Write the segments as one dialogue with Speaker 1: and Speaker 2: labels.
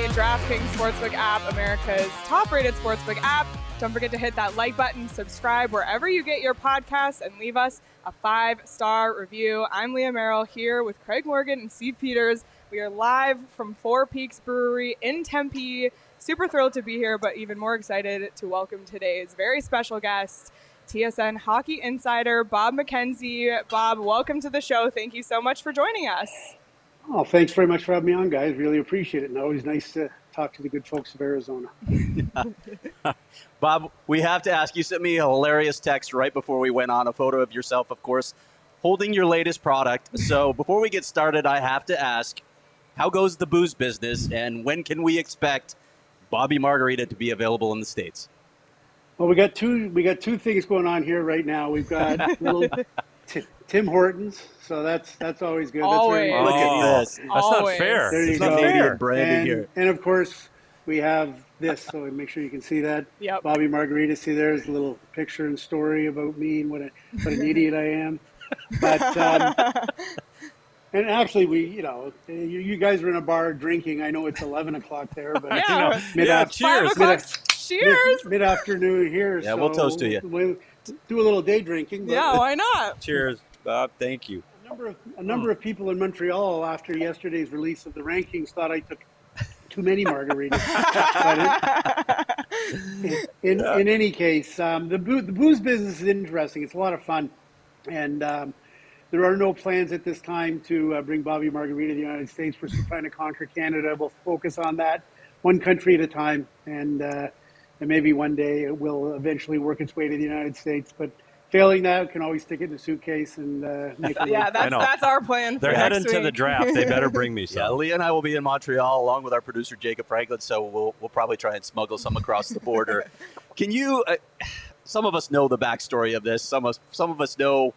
Speaker 1: DraftKings Sportsbook app, America's top-rated sportsbook app. Don't forget to hit that like button, subscribe wherever you get your podcasts, and leave us a 5-star review. I'm Leah Merrill here with Craig Morgan and Steve Peters. We are live from Four Peaks Brewery in Tempe. Super thrilled to be here, but even more excited to welcome today's very special guest, TSN hockey insider Bob McKenzie. Bob, welcome to the show. Thank you so much for joining us.
Speaker 2: Oh, thanks very much for having me on, guys. Really appreciate it. And always nice to talk to the good folks of Arizona.
Speaker 3: Bob, we have to ask, you sent me a hilarious text right before we went on, a photo of yourself, of course, holding your latest product. So before we get started, I have to ask, how goes the booze business, and when can we expect Bobby Margarita to be available in the States?
Speaker 2: Well, we got two things going on here right now. We've got little Tim Hortons, so that's always good.
Speaker 1: Always.
Speaker 3: Look at this.
Speaker 4: That's not fair.
Speaker 2: There you
Speaker 4: it's
Speaker 2: go.
Speaker 4: not fair.
Speaker 3: Branding here.
Speaker 2: And of course, we have this, so make sure you can see that.
Speaker 1: Yep.
Speaker 2: Bobby Margaritas. See, there's a little picture and story about me and what an idiot I am. But and actually, you guys are in a bar drinking. I know it's 11 o'clock there, but
Speaker 4: cheers.
Speaker 1: 5 o'clock. Cheers.
Speaker 2: Mid-afternoon here.
Speaker 3: Yeah,
Speaker 2: so
Speaker 3: we'll toast to you.
Speaker 2: We'll do a little day drinking. But
Speaker 1: Yeah, why not?
Speaker 4: Cheers, Bob. Thank you.
Speaker 2: A number of people in Montreal, after yesterday's release of the rankings, thought I took too many margaritas. in any case, the booze business is interesting. It's a lot of fun, and there are no plans at this time to bring Bobby Margarita to the United States. We're still trying to conquer Canada. We'll focus on that one country at a time, and maybe one day it will eventually work its way to the United States. But failing that, we can always stick it in a suitcase and make it.
Speaker 1: Yeah, that's our plan.
Speaker 4: They're heading to the draft. They better bring me some.
Speaker 3: Yeah, Leah and I will be in Montreal along with our producer Jacob Franklin, so we'll probably try and smuggle some across the border. Can you? Some of us know the backstory of this. Some of us know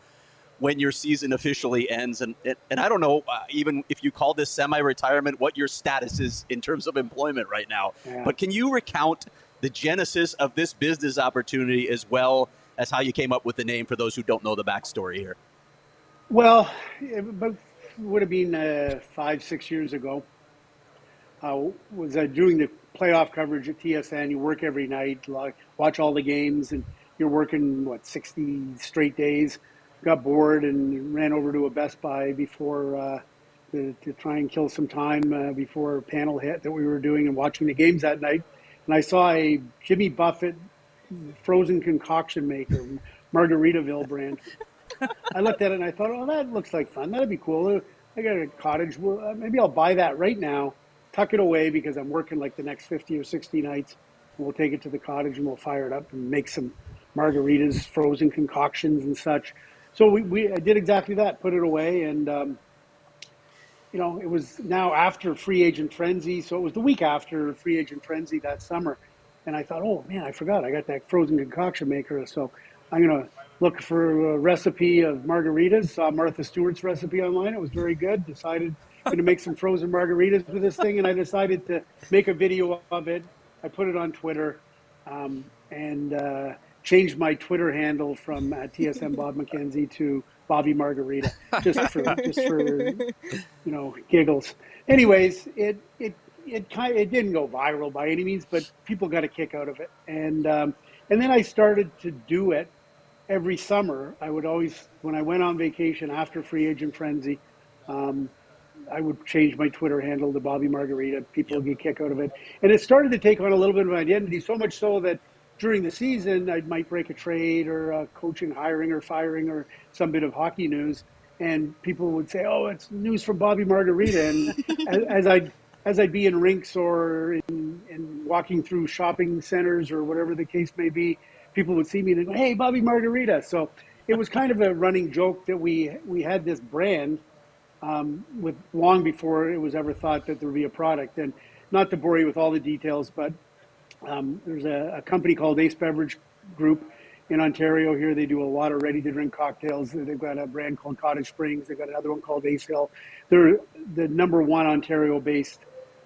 Speaker 3: when your season officially ends, and I don't know even if you call this semi-retirement, what your status is in terms of employment right now.
Speaker 2: Yeah.
Speaker 3: But can you recount the genesis of this business opportunity as well as how you came up with the name for those who don't know the backstory here?
Speaker 2: Well, about would have been 5-6 years ago. Was doing the playoff coverage at TSN. You work every night, watch all the games, and you're working 60 straight days. Got bored and ran over to a Best Buy before to try and kill some time before a panel hit that we were doing and watching the games that night. And I saw a Jimmy Buffett frozen concoction maker, Margaritaville brand. I looked at it and I thought, oh, that looks like fun. That'd be cool. I got a cottage. Well, maybe I'll buy that right now, tuck it away because I'm working like the next 50 or 60 nights. And we'll take it to the cottage and we'll fire it up and make some margaritas, frozen concoctions and such. So I did exactly that, put it away, and it was now after free agent frenzy, so it was the week after free agent frenzy that summer, and I thought, oh man, I forgot, I got that frozen concoction maker, so I'm going to look for a recipe of margaritas, saw Martha Stewart's recipe online, it was very good, decided I'm going to make some frozen margaritas with this thing, and I decided to make a video of it. I put it on Twitter, and changed my Twitter handle from TSN Bob McKenzie to Bobby Margarita, just for giggles. Anyways, it didn't go viral by any means, but people got a kick out of it, and then I started to do it every summer. I would always, when I went on vacation after free agent frenzy, I would change my Twitter handle to Bobby Margarita. People would get a kick out of it, and it started to take on a little bit of an identity. So much so that during the season, I might break a trade or coaching, hiring or firing or some bit of hockey news. And people would say, oh, it's news from Bobby Margarita. And as I'd be in rinks or in walking through shopping centers or whatever the case may be, people would see me and go, hey, Bobby Margarita. So it was kind of a running joke that we had this brand with long before it was ever thought that there would be a product. And not to bore you with all the details, but there's a company called Ace Beverage Group in Ontario here. They do a lot of ready-to-drink cocktails. They've got a brand called Cottage Springs. They've got another one called Ace Hill. They're the number one Ontario-based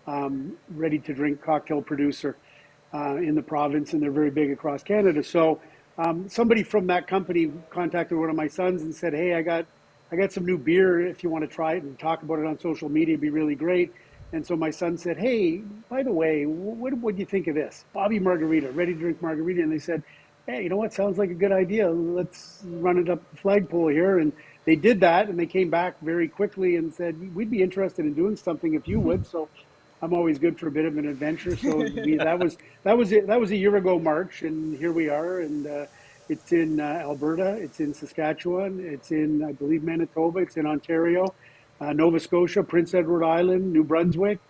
Speaker 2: ready-to-drink cocktail producer in the province, and they're very big across Canada. So somebody from that company contacted one of my sons and said, hey, I got some new beer. If you want to try it and talk about it on social media, it'd be really great. And so my son said, hey, by the way, what do you think of this? Bobby Margarita, ready to drink margarita. And they said, hey, you know what? Sounds like a good idea. Let's run it up the flagpole here. And they did that, and they came back very quickly and said, we'd be interested in doing something if you would. So I'm always good for a bit of an adventure. So that was a year ago March, and here we are. And it's in Alberta, it's in Saskatchewan, it's in, I believe, Manitoba, it's in Ontario, Nova Scotia, Prince Edward Island, New Brunswick.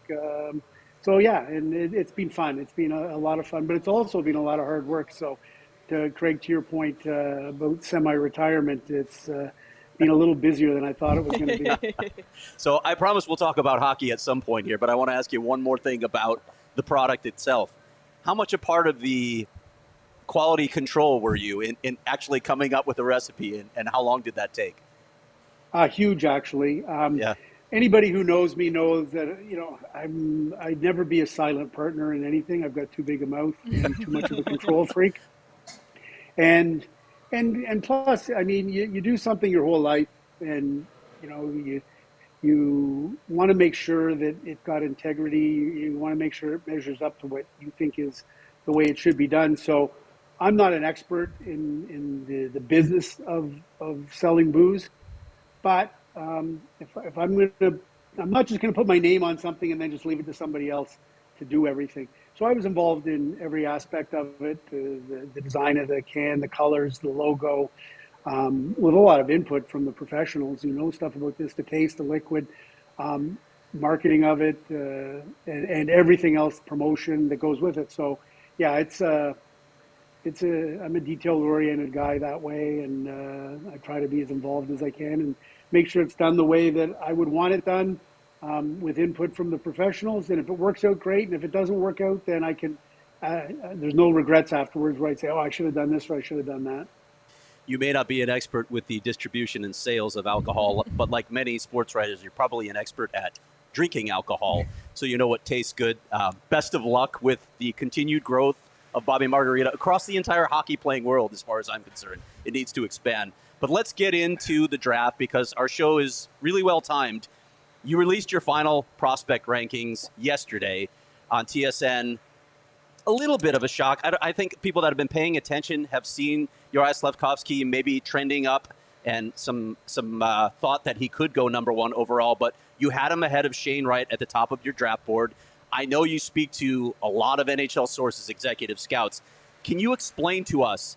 Speaker 2: So yeah, and it's been fun. It's been a lot of fun, but it's also been a lot of hard work. So, Craig, to your point about semi-retirement, it's been a little busier than I thought it was going to be.
Speaker 3: So I promise we'll talk about hockey at some point here, but I want to ask you one more thing about the product itself. How much a part of the quality control were you in actually coming up with a recipe, and how long did that take?
Speaker 2: Huge, actually. Anybody who knows me knows that, I'd never be a silent partner in anything. I've got too big a mouth and too much of a control freak. And plus, I mean, you do something your whole life, and you want to make sure that it's got integrity. You want to make sure it measures up to what you think is the way it should be done. So I'm not an expert in the business of selling booze, but if I'm not just going to put my name on something and then just leave it to somebody else to do everything. So I was involved in every aspect of it, the design of the can, the colors, the logo, with a lot of input from the professionals who know stuff about this, the taste, the liquid, marketing of it, and everything else, promotion that goes with it. So yeah, I'm a detail-oriented guy that way, and I try to be as involved as I can and make sure it's done the way that I would want it done, with input from the professionals. And if it works out, great. And if it doesn't work out, then I can, there's no regrets afterwards where I'd say, oh, I should have done this or I should have done that.
Speaker 3: You may not be an expert with the distribution and sales of alcohol, but like many sports writers, you're probably an expert at drinking alcohol. So you know what tastes good. Best of luck with the continued growth of Bobby Margarita across the entire hockey playing world, as far as I'm concerned. It needs to expand. But let's get into the draft, because our show is really well timed. You released your final prospect rankings yesterday on TSN. A little bit of a shock. I think people that have been paying attention have seen Juraj Slafkovský maybe trending up, and some thought that he could go number one overall. But you had him ahead of Shane Wright at the top of your draft board. I know you speak to a lot of NHL sources, executive scouts. Can you explain to us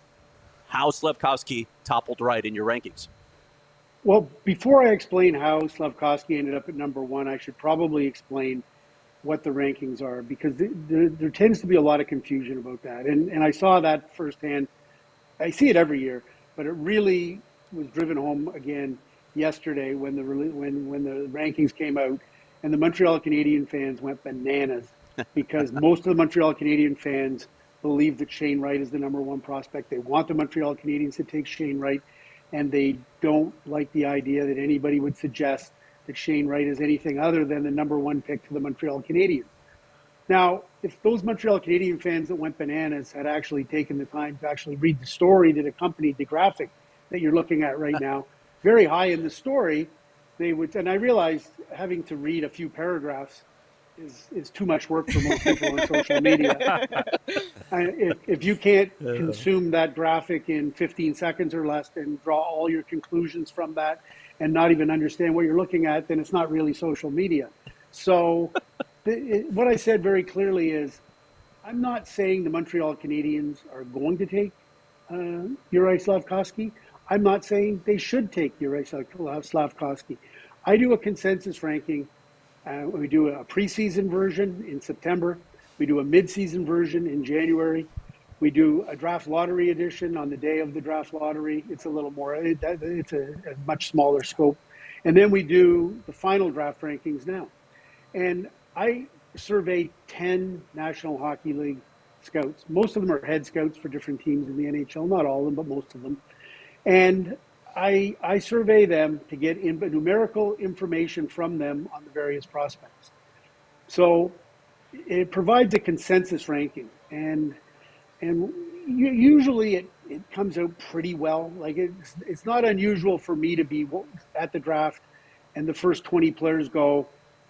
Speaker 3: how Slafkovský toppled Wright in your rankings?
Speaker 2: Well, before I explain how Slafkovský ended up at number one, I should probably explain what the rankings are, because there tends to be a lot of confusion about that. And I saw that firsthand. I see it every year, but it really was driven home again yesterday when the rankings came out, and the Montreal Canadiens fans went bananas because most of the Montreal Canadiens fans believe that Shane Wright is the number one prospect. They want the Montreal Canadiens to take Shane Wright, and they don't like the idea that anybody would suggest that Shane Wright is anything other than the number one pick to the Montreal Canadiens. Now, if those Montreal Canadiens fans that went bananas had actually taken the time to actually read the story that accompanied the graphic that you're looking at right now, very high in the story, they would, and I realized having to read a few paragraphs is too much work for most people on social media. If you can't consume that graphic in 15 seconds or less and draw all your conclusions from that and not even understand what you're looking at, then it's not really social media. So what I said very clearly is, I'm not saying the Montreal Canadiens are going to take Juraj Slafkovský. I'm not saying they should take Juraj Slafkovský. I do a consensus ranking. We do a preseason version in September. We do a midseason version in January. We do a draft lottery edition on the day of the draft lottery. It's a little more, it's a much smaller scope. And then we do the final draft rankings now. And I surveyed 10 National Hockey League scouts. Most of them are head scouts for different teams in the NHL, not all of them, but most of them. And I survey them to get numerical information from them on the various prospects. So it provides a consensus ranking, and usually it comes out pretty well. Like it's not unusual for me to be at the draft and the first 20 players go,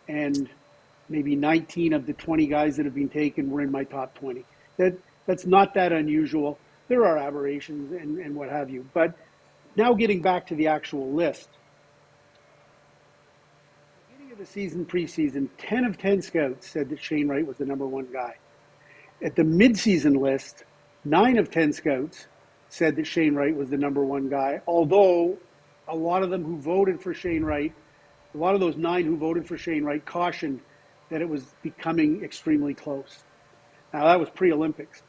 Speaker 2: and maybe 19 of the 20 guys that have been taken were in my top 20. That's not that unusual. There are aberrations and what have you. But now getting back to the actual list. Beginning of the season, preseason, 10 of 10 scouts said that Shane Wright was the number one guy. At the midseason list, 9 of 10 scouts said that Shane Wright was the number one guy, although a lot of them who voted for Shane Wright, a lot of those 9 who voted for Shane Wright cautioned that it was becoming extremely close. Now, that was pre-Olympics.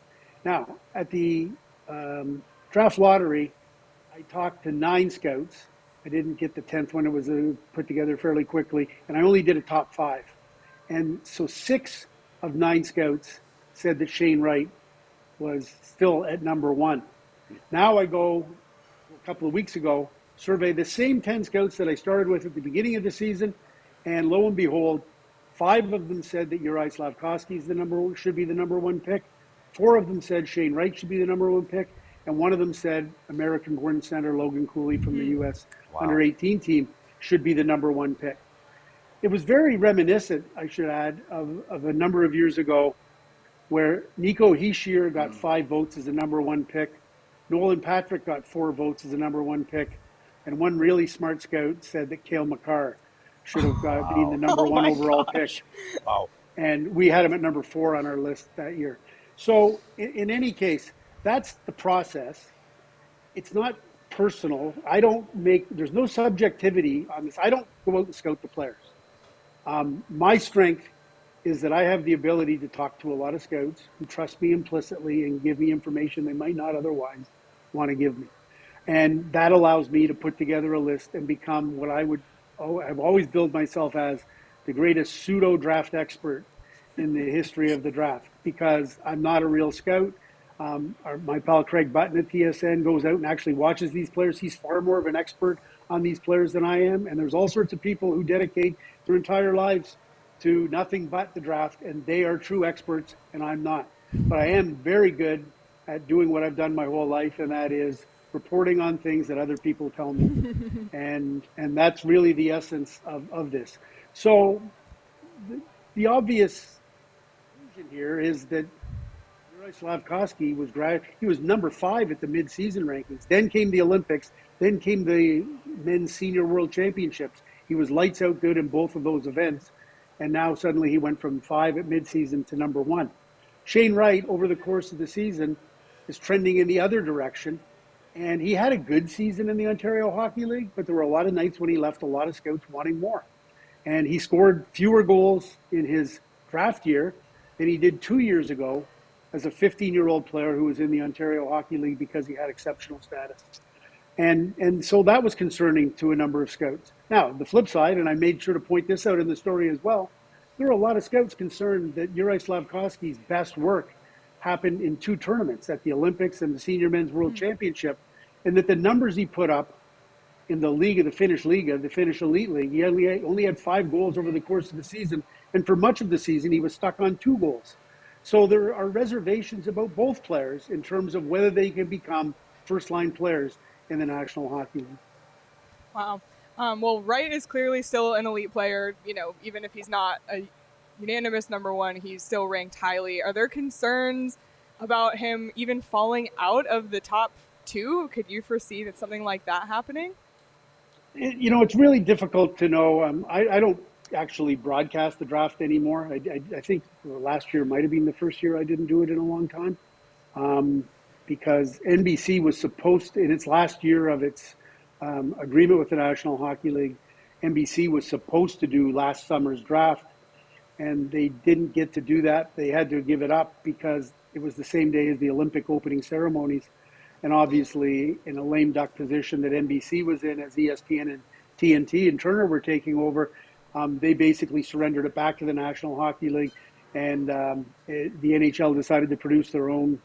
Speaker 2: Now, at the draft lottery, I talked to 9 scouts. I didn't get the 10th one. It was put together fairly quickly, and I only did a top 5. And so 6 of 9 scouts said that Shane Wright was still at number 1. Now I go, a couple of weeks ago, survey the same 10 scouts that I started with at the beginning of the season, and lo and behold, 5 of them said that Juraj Slafkovský should be the number 1 pick. 4 of them said Shane Wright should be the number 1 pick, and one of them said American-born center Logan Cooley from the U.S. under-18 team should be the number 1 pick. It was very reminiscent, I should add, of a number of years ago where Nico Hischier got 5 votes as the number 1 pick, Nolan Patrick got 4 votes as the number 1 pick, and one really smart scout said that Cale Makar should have been the number 1 overall pick.
Speaker 4: Wow.
Speaker 2: And we had him at number 4 on our list that year. So in any case, that's the process. It's not personal. There's no subjectivity on this. I don't go out and scout the players. My strength is that I have the ability to talk to a lot of scouts who trust me implicitly and give me information they might not otherwise want to give me. And that allows me to put together a list and become what I've always billed myself as the greatest pseudo-draft expert in the history of the draft, because I'm not a real scout. My pal Craig Button at TSN goes out and actually watches these players. He's far more of an expert on these players than I am. And there's all sorts of people who dedicate their entire lives to nothing but the draft, and they are true experts, and I'm not. But I am very good at doing what I've done my whole life, and that is reporting on things that other people tell me. and that's really the essence of this. So the obvious conclusion here is that Juraj Slafkovský was number 5 at the mid-season rankings. Then came the Olympics. Then came the men's senior world championships. He was lights out good in both of those events. And now suddenly he went from 5 at midseason to number 1. Shane Wright, over the course of the season, is trending in the other direction. And he had a good season in the Ontario Hockey League, but there were a lot of nights when he left a lot of scouts wanting more. And he scored fewer goals in his draft year than he did 2 years ago as a 15-year-old player who was in the Ontario Hockey League because he had exceptional status. And so that was concerning to a number of scouts. Now, the flip side, and I made sure to point this out in the story as well, there are a lot of scouts concerned that Juraj Slafkovský's best work happened in 2 tournaments, at the Olympics and the Senior Men's World Championship, and that the numbers he put up in the Liga, the Finnish Liga, the Finnish Elite League, he only had 5 goals over the course of the season, and for much of the season he was stuck on 2 goals. So there are reservations about both players in terms of whether they can become first-line players in the National Hockey League.
Speaker 1: Wow. Well, Wright is clearly still an elite player. You know, even if he's not a unanimous number 1, he's still ranked highly. Are there concerns about him even falling out of the top 2? Could you foresee that something like that happening?
Speaker 2: You know, it's really difficult to know. I don't actually broadcast the draft anymore. I think last year might have been the first year I didn't do it in a long time, because NBC was supposed to, in its last year of its agreement with the National Hockey League, NBC was supposed to do last summer's draft, and they didn't get to do that. They had to give it up because it was the same day as the Olympic opening ceremonies. And obviously, in a lame duck position that NBC was in, as ESPN and TNT and Turner were taking over, they basically surrendered it back to the National Hockey League, and the NHL decided to produce their own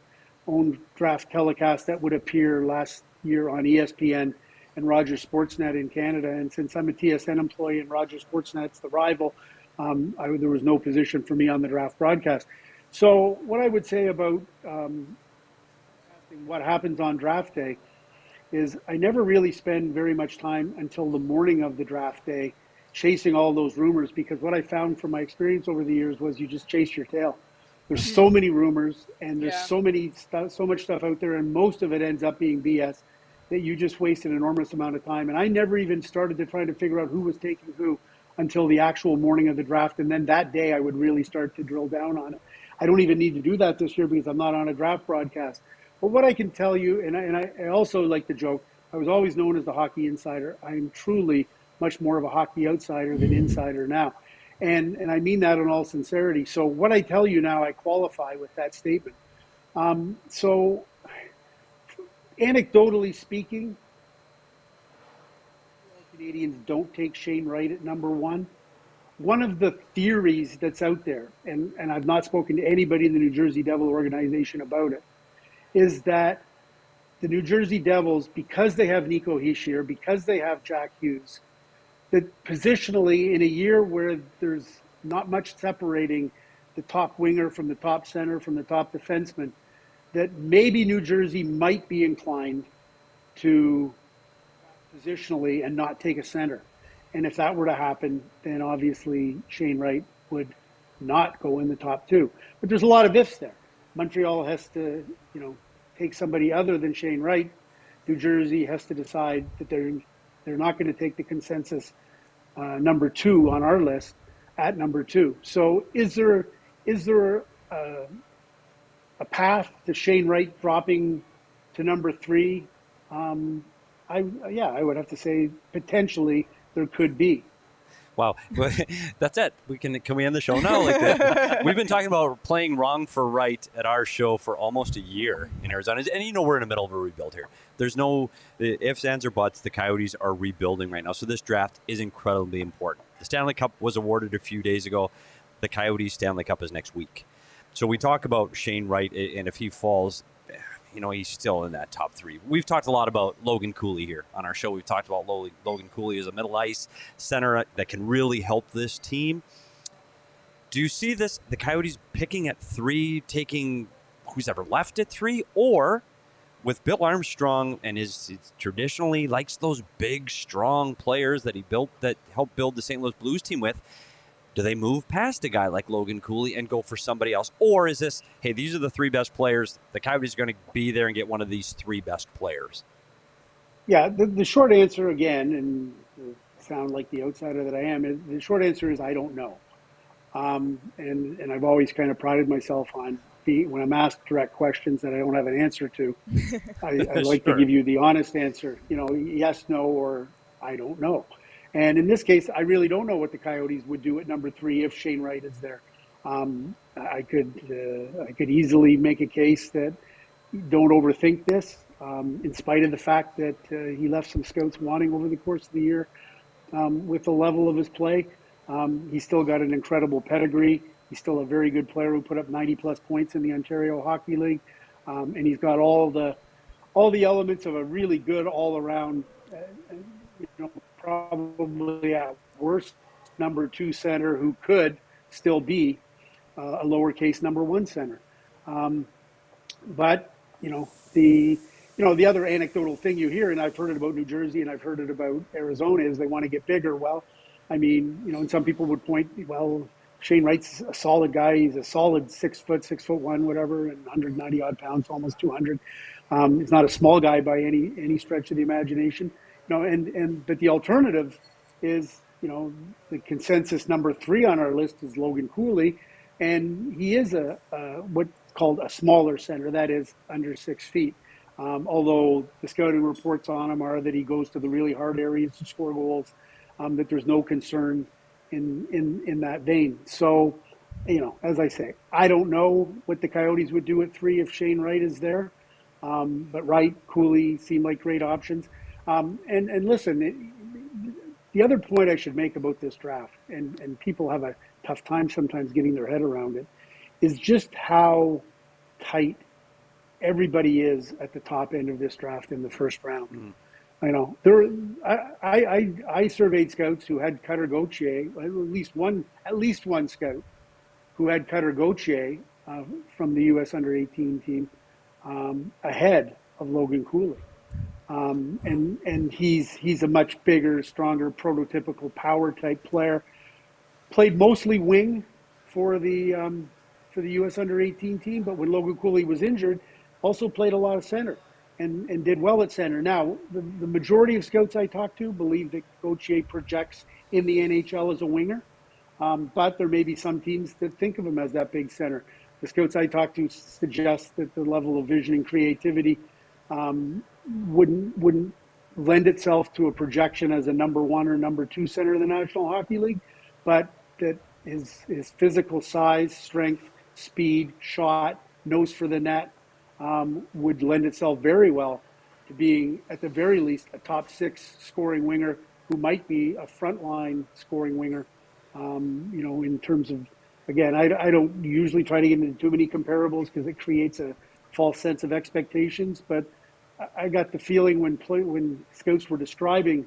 Speaker 2: draft telecast that would appear last year on ESPN and Rogers Sportsnet in Canada. And since I'm a TSN employee and Rogers Sportsnet's the rival, there was no position for me on the draft broadcast. So what I would say about what happens on draft day is I never really spend very much time until the morning of the draft day chasing all those rumors, because what I found from my experience over the years was you just chase your tail. There's so many rumors, and there's so much stuff out there, and most of it ends up being BS, that you just waste an enormous amount of time. And I never even started to try to figure out who was taking who until the actual morning of the draft, and then that day I would really start to drill down on it. I don't even need to do that this year because I'm not on a draft broadcast. But what I can tell you, and I also like to joke, I was always known as the hockey insider. I'm truly much more of a hockey outsider than insider now. And I mean that in all sincerity. So what I tell you now, I qualify with that statement. So anecdotally speaking, Canadians don't take Shane Wright at number one. One of the theories that's out there, and I've not spoken to anybody in the New Jersey Devil organization about it, is that the New Jersey Devils, because they have Nico Hischier, because they have Jack Hughes, that positionally in a year where there's not much separating the top winger from the top center from the top defenseman, that maybe New Jersey might be inclined to positionally and not take a center. And if that were to happen, then obviously Shane Wright would not go in the top two. But there's a lot of ifs there. Montreal has to, take somebody other than Shane Wright. New Jersey has to decide that they're not going to take the consensus number two on our list at number two. So is there a path to Shane Wright dropping to number three? I would have to say potentially there could be.
Speaker 4: Wow, that's it. Can we end the show now? We've been talking about playing wrong for right at our show for almost a year in Arizona, and we're in the middle of a rebuild here. There's no ifs, ands, or buts. The Coyotes are rebuilding right now, so this draft is incredibly important. The Stanley Cup was awarded a few days ago. The Coyotes Stanley Cup is next week. So we talk about Shane Wright, and if he falls, he's still in that top three. We've talked a lot about Logan Cooley here on our show. We've talked about Logan Cooley as a middle ice center that can really help this team. Do you see the Coyotes picking at three, taking who's ever left at three, or with Bill Armstrong and his traditionally likes those big, strong players that he built that helped build the St. Louis Blues team with? Do they move past a guy like Logan Cooley and go for somebody else? Or is this, hey, these are the three best players. The Coyotes are going to be there and get one of these three best players?
Speaker 2: Yeah, the short answer, again, and sound like the outsider that I am, the short answer is I don't know. And I've always kind of prided myself on when I'm asked direct questions that I don't have an answer to, I like to give you the honest answer, yes, no, or I don't know. And in this case, I really don't know what the Coyotes would do at number three if Shane Wright is there. I could easily make a case that don't overthink this, in spite of the fact that he left some scouts wanting over the course of the year with the level of his play. He's still got an incredible pedigree. He's still a very good player who put up 90-plus points in the Ontario Hockey League, and he's got all the elements of a really good all-around, probably at worst number two center who could still be a lowercase number one center. But the other anecdotal thing you hear, and I've heard it about New Jersey and I've heard it about Arizona, is they want to get bigger. Well, and some people would point, well, Shane Wright's a solid guy. He's a solid 6 foot, 6'1", whatever, and 190 odd pounds, almost 200. He's not a small guy by any stretch of the imagination. But the alternative is, the consensus number three on our list is Logan Cooley, and he is what's called a smaller center, that is under 6 feet. Although the scouting reports on him are that he goes to the really hard areas to score goals, that there's no concern in that vein. So, as I say, I don't know what the Coyotes would do at three if Shane Wright is there. But Wright, Cooley seem like great options. And listen, the other point I should make about this draft, and people have a tough time sometimes getting their head around it, is just how tight everybody is at the top end of this draft in the first round. I surveyed scouts who had Cutter Gauthier, at least one scout who had Cutter Gauthier from the U.S. under-18 team ahead of Logan Cooley. and he's a much bigger, stronger, prototypical power type player. Played mostly wing for the U.S. Under-18 team, but when Logan Cooley was injured, also played a lot of center and did well at center. Now, the majority of scouts I talk to believe that Gaucher projects in the NHL as a winger, but there may be some teams that think of him as that big center. The scouts I talk to suggest that the level of vision and creativity wouldn't lend itself to a projection as a number one or number two center in the National Hockey League, but that his physical size, strength, speed, shot, nose for the net would lend itself very well to being, at the very least, a top six scoring winger who might be a frontline scoring winger. In terms of, again, I don't usually try to get into too many comparables because it creates a false sense of expectations, but I got the feeling when scouts were describing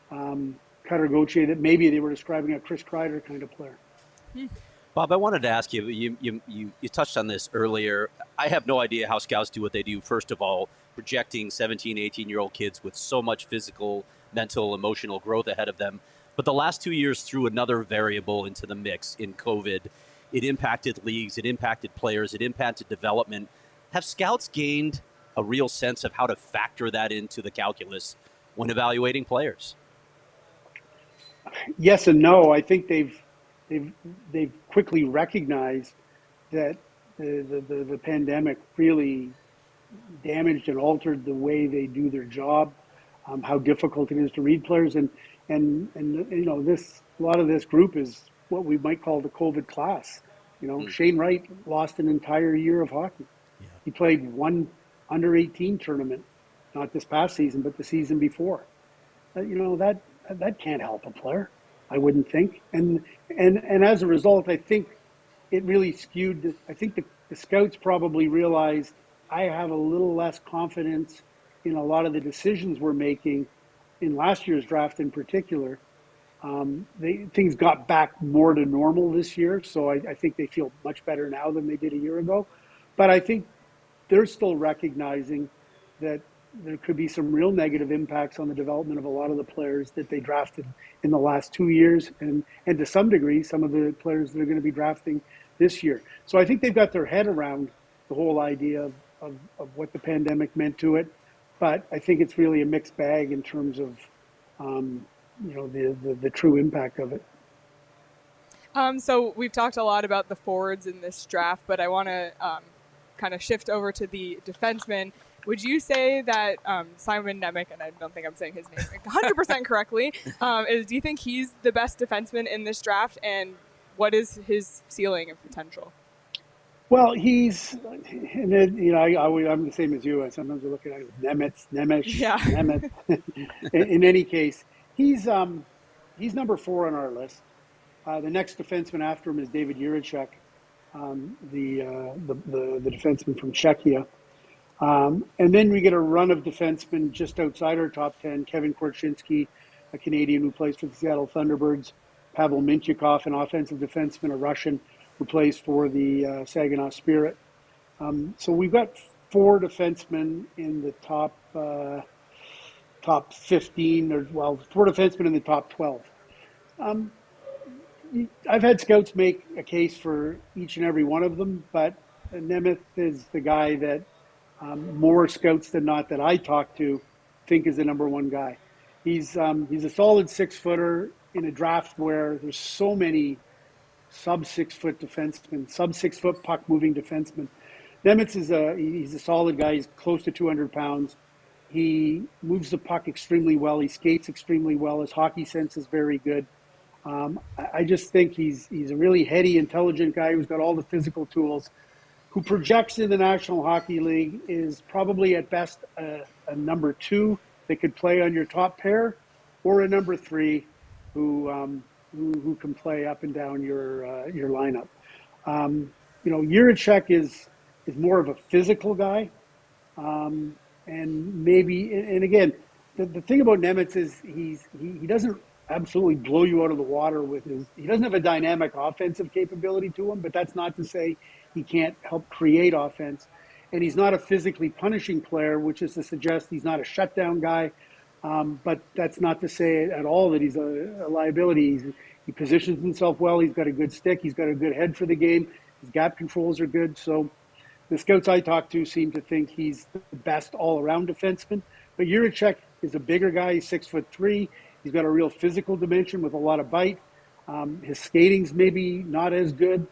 Speaker 2: Cutter Gaucher that maybe they were describing a Chris Kreider kind of player.
Speaker 3: Bob, I wanted to ask you, you touched on this earlier. I have no idea how scouts do what they do. First of all, projecting 17, 18-year-old kids with so much physical, mental, emotional growth ahead of them. But the last 2 years threw another variable into the mix in COVID. It impacted leagues, it impacted players, it impacted development. Have scouts gained a real sense of how to factor that into the calculus when evaluating players?
Speaker 2: Yes and no. I think they've quickly recognized that the pandemic really damaged and altered the way they do their job, how difficult it is to read players, and this, a lot of this group is what we might call the COVID class. Shane Wright lost an entire year of hockey. Yeah. He played one under-18 tournament, not this past season, but the season before. That can't help a player, I wouldn't think. And as a result, I think it really skewed. I think the scouts probably realized I have a little less confidence in a lot of the decisions we're making in last year's draft in particular. Things got back more to normal this year, so I think they feel much better now than they did a year ago. But I think they're still recognizing that there could be some real negative impacts on the development of a lot of the players that they drafted in the last 2 years, and to some degree, some of the players that are going to be drafting this year. So I think they've got their head around the whole idea of what the pandemic meant to it. But I think it's really a mixed bag in terms of, the true impact of it.
Speaker 1: So we've talked a lot about the forwards in this draft, but I want to kind of shift over to the defensemen. Would you say that Šimon Nemec, and I don't think I'm saying his name 100% correctly, do you think he's the best defenseman in this draft, and what is his ceiling and potential?
Speaker 2: Well, I'm the same as you. Sometimes I look at it as Nemec. In any case, he's number 4 on our list. The next defenseman after him is David Juraj, the defenseman from Czechia. And then we get a run of defensemen just outside our top 10. Kevin Korchinski, a Canadian who plays for the Seattle Thunderbirds. Pavel Mintyukov, an offensive defenseman, a Russian who plays for the Saginaw Spirit. So we've got 4 defensemen in the top 15, 4 defensemen in the top 12. I've had scouts make a case for each and every one of them, but Nemec is the guy that more scouts than not that I talk to think is the number one guy. He's a solid 6-footer in a draft where there's so many sub 6-foot defensemen, sub 6-foot puck moving defensemen. Nemec he's a solid guy. He's close to 200 pounds. He moves the puck extremely well. He skates extremely well. His hockey sense is very good. I just think he's a really heady, intelligent guy who's got all the physical tools, who projects in the National Hockey League, is probably at best a number 2 that could play on your top pair, or a number 3 who can play up and down your lineup. Juraj is more of a physical guy, and again, the thing about Nemec is he doesn't absolutely blow you out of the water with he doesn't have a dynamic offensive capability to him, but that's not to say he can't help create offense. and he's not a physically punishing player, which is to suggest he's not a shutdown guy. But that's not to say at all that he's a liability. He positions himself well. He's got a good stick. He's got a good head for the game. His gap controls are good. So the scouts I talked to seem to think he's the best all-around defenseman. But Juraj is a bigger guy. He's 6'3". He's got a real physical dimension with a lot of bite. His skating's maybe not as good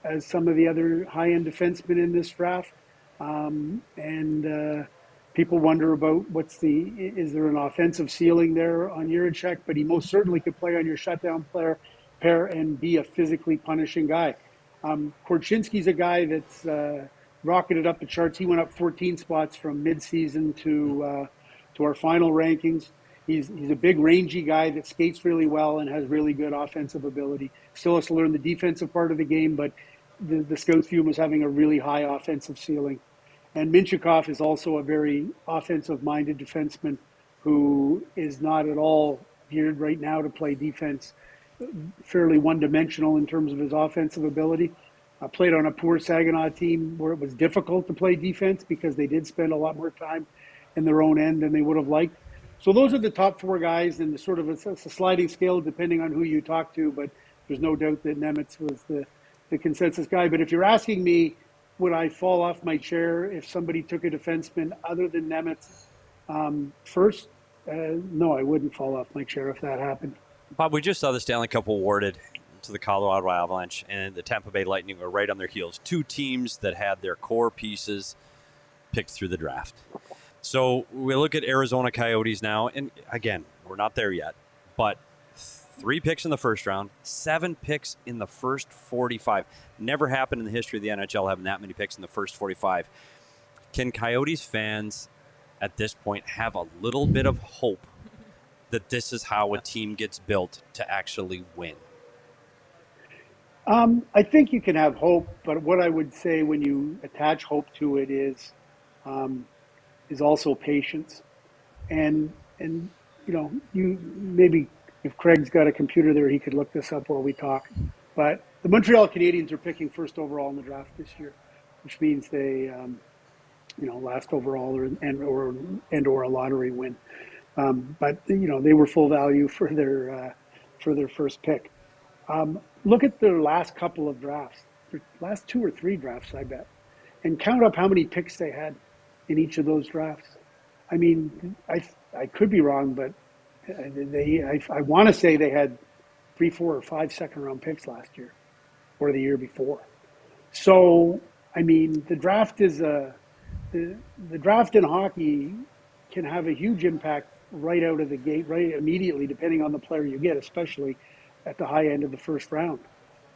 Speaker 2: as some of the other high-end defensemen in this draft. People wonder about is there an offensive ceiling there on Juraj? But he most certainly could play on your shutdown pair and be a physically punishing guy. Korchinski's a guy that's rocketed up the charts. He went up 14 spots from midseason to our final rankings. He's a big, rangy guy that skates really well and has really good offensive ability. Still has to learn the defensive part of the game, but the scouts view him as having a really high offensive ceiling. And Minchikov is also a very offensive-minded defenseman who is not at all geared right now to play defense, fairly one-dimensional in terms of his offensive ability. Played on a poor Saginaw team where it was difficult to play defense because they did spend a lot more time in their own end than they would have liked. So those are the top four guys, and it's a sliding scale depending on who you talk to, but there's no doubt that Nemec was the consensus guy. But if you're asking me, would I fall off my chair if somebody took a defenseman other than Nemec first? No, I wouldn't fall off my chair if that happened.
Speaker 4: Bob, we just saw the Stanley Cup awarded to the Colorado Avalanche, and the Tampa Bay Lightning are right on their heels. Two teams that had their core pieces picked through the draft. So we look at Arizona Coyotes now, and again, we're not there yet, but 3 picks in the first round, 7 picks in the first 45. Never happened in the history of the NHL having that many picks in the first 45. Can Coyotes fans at this point have a little bit of hope that this is how a team gets built to actually win?
Speaker 2: I think you can have hope, but what I would say when you attach hope to it is also patience. And you maybe if Craig's got a computer there, he could look this up while we talk. But the Montreal Canadiens are picking first overall in the draft this year, which means they, last overall or a lottery win. But they were full value for their first pick. Look at their last couple of drafts, their last 2 or 3 drafts, I bet, and count up how many picks they had in each of those drafts. I mean, I could be wrong, but I want to say they had 3, 4, or 5 second-round picks last year or the year before. So, I mean, the draft is the draft in hockey can have a huge impact right out of the gate, right immediately, depending on the player you get, especially at the high end of the first round.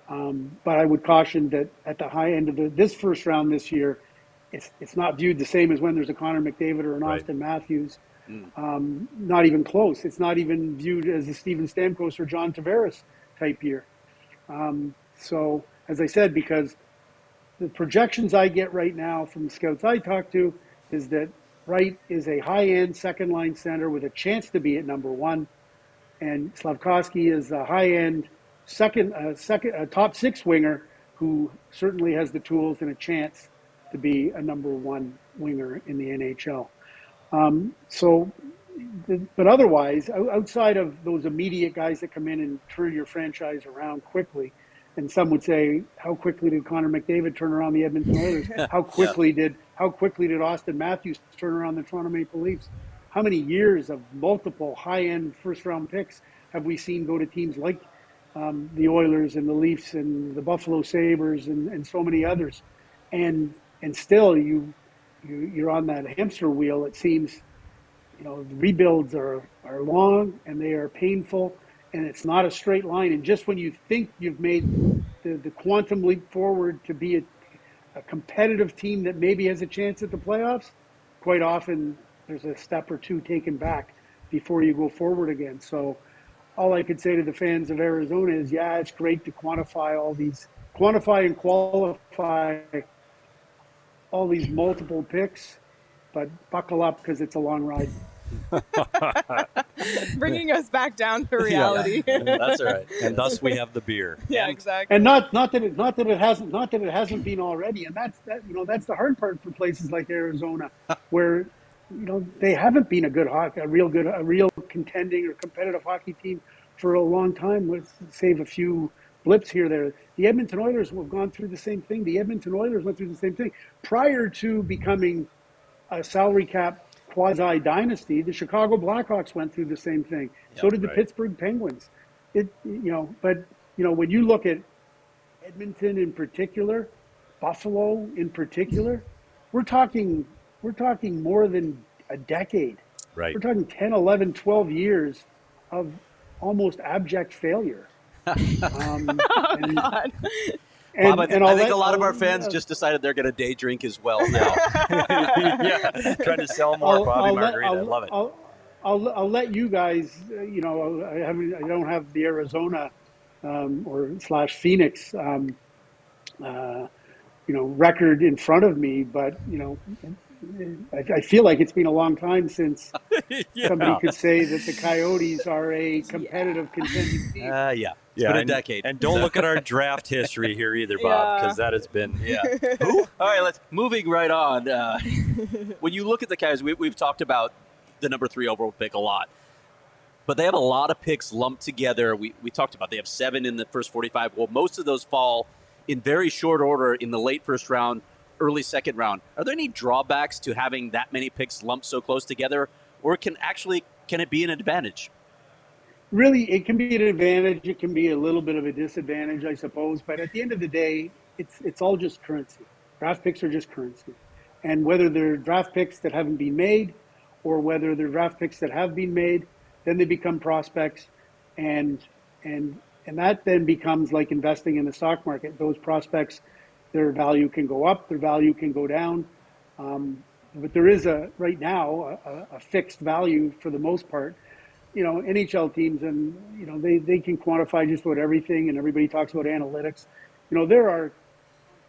Speaker 2: But I would caution that at the high end of this first round this year, it's not viewed the same as when there's a Connor McDavid or an Austin Matthews. Not even close. It's not even viewed as a Steven Stamkos or John Tavares type year. So, as I said, because the projections I get right now from the scouts I talk to is that Wright is a high-end second-line center with a chance to be at number 1, and Slafkovský is a high-end top 6 winger who certainly has the tools and a chance to be a number 1 winger in the NHL. But otherwise, outside of those immediate guys that come in and turn your franchise around quickly, and some would say, how quickly did Connor McDavid turn around the Edmonton Oilers? How quickly did Austin Matthews turn around the Toronto Maple Leafs? How many years of multiple high-end first-round picks have we seen go to teams like the Oilers and the Leafs and the Buffalo Sabres and so many others? And still you're on that hamster wheel. It seems, the rebuilds are long and they are painful, and it's not a straight line. And just when you think you've made the quantum leap forward to be a competitive team that maybe has a chance at the playoffs, quite often there's a step or two taken back before you go forward again. So all I could say to the fans of Arizona is, yeah, it's great to quantify and qualify all these multiple picks, but buckle up because it's a long ride.
Speaker 1: Bringing us back down to reality.
Speaker 3: That's all right.
Speaker 4: And thus we have the beer.
Speaker 1: Yeah, exactly.
Speaker 2: And not that it hasn't been already. And that's the hard part for places like Arizona, where they haven't been a real contending or competitive hockey team for a long time, with save a few blips here or there. The Edmonton Oilers have gone through the same thing. The Edmonton Oilers went through the same thing prior to becoming a salary cap quasi dynasty. The Chicago Blackhawks went through the same thing. So did the Pittsburgh Penguins. But when you look at Edmonton in particular, Buffalo in particular, we're talking more than a decade.
Speaker 4: Right.
Speaker 2: We're talking 10, 11, 12 years of almost abject failure.
Speaker 3: Bob, I think a lot of our fans just decided they're going to day drink as well now.
Speaker 4: Yeah, trying to sell more Bobby Margarita. I love it.
Speaker 2: I'll let you guys. I don't have the Arizona or Phoenix record in front of me, but I feel like it's been a long time since somebody could say that the Coyotes are a competitive contending team.
Speaker 3: It's been a decade.
Speaker 4: And don't look at our draft history here either, Bob, because that has been
Speaker 3: All right, moving right on. When you look at the Coyotes, we've talked about the number 3 overall pick a lot, but they have a lot of picks lumped together. We talked about they have 7 in the first 45. Well, most of those fall in very short order in the late first round, early second round. Are there any drawbacks to having that many picks lumped so close together, or can it be an advantage?
Speaker 2: Really, it can be an advantage. It can be a little bit of a disadvantage, I suppose. But at the end of the day, it's all just currency. Draft picks are just currency. And whether they're draft picks that haven't been made or whether they're draft picks that have been made, then they become prospects. And that then becomes like investing in the stock market. Those prospects, their value can go up, their value can go down. But there is right now a fixed value for the most part. NHL teams, and they can quantify just about everything, and everybody talks about analytics. There are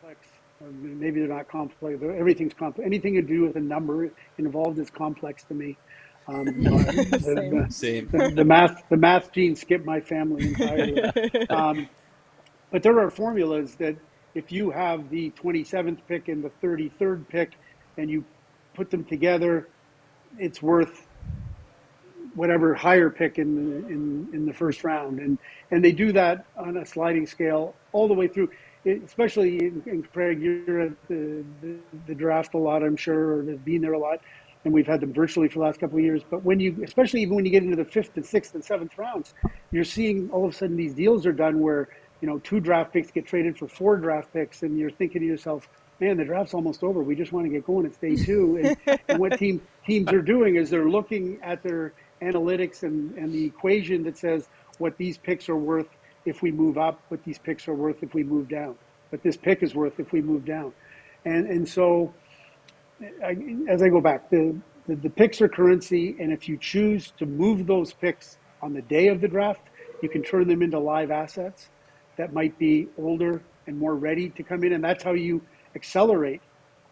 Speaker 2: complex, or maybe they're not complex, but everything's complex. Anything to do with a number involved is complex to me.
Speaker 3: Same.
Speaker 2: The math genes skip my family entirely. But there are formulas that if you have the 27th pick and the 33rd pick, and you put them together, it's worth whatever higher pick in the first round, and they do that on a sliding scale all the way through. Especially in Craig, you're at the draft a lot, I'm sure, or have been there a lot, and we've had them virtually for the last couple of years. But especially even when you get into the 5th and 6th and 7th rounds, you're seeing all of a sudden these deals are done where 2 draft picks get traded for 4 draft picks, and you're thinking to yourself, man, the draft's almost over. We just want to get going. It's day 2, and what teams are doing is they're looking at their analytics and the equation that says what these picks are worth if we move up, what these picks are worth if we move down, what this pick is worth if we move down. And so as I go back, the picks are currency, and if you choose to move those picks on the day of the draft, you can turn them into live assets that might be older and more ready to come in, and that's how you accelerate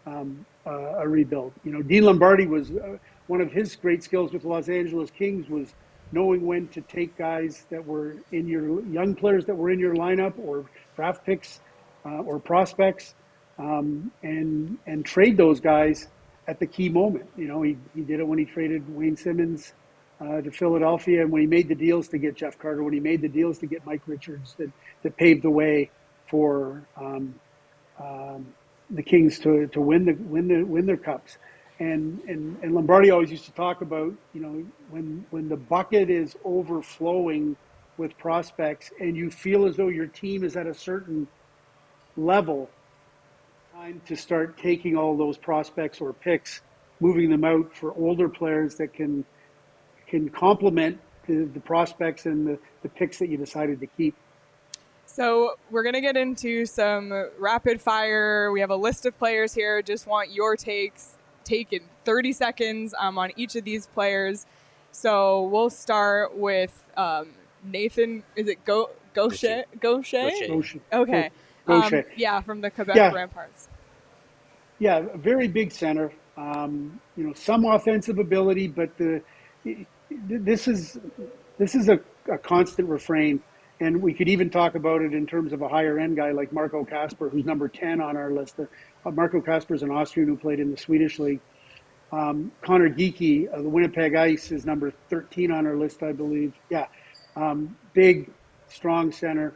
Speaker 2: a rebuild. Dean Lombardi was one of his great skills with the Los Angeles Kings was knowing when to take guys that were in your young players that were in your lineup or draft picks or prospects and trade those guys at the key moment. He did it when he traded Wayne Simmons to Philadelphia, and when he made the deals to get Jeff Carter, when he made the deals to get Mike Richards that paved the way for the Kings to win their cups. And Lombardi always used to talk about, when the bucket is overflowing with prospects and you feel as though your team is at a certain level, time to start taking all those prospects or picks, moving them out for older players that can complement the prospects and the picks that you decided to keep.
Speaker 1: So we're going to get into some rapid fire. We have a list of players here. Just want your takes taken 30 seconds on each of these players. So we'll start with Nathan. Is it Gaucher? Okay.
Speaker 2: Gaucher.
Speaker 1: From the Quebec Ramparts.
Speaker 2: Yeah, a very big center. Some offensive ability, but this is a constant refrain, and we could even talk about it in terms of a higher end guy like Marco Kasper, who's number 10 on our list. Marco Kasper is an Austrian who played in the Swedish league. Connor Geekie of the Winnipeg Ice is number 13 on our list, I believe. Yeah, big, strong center,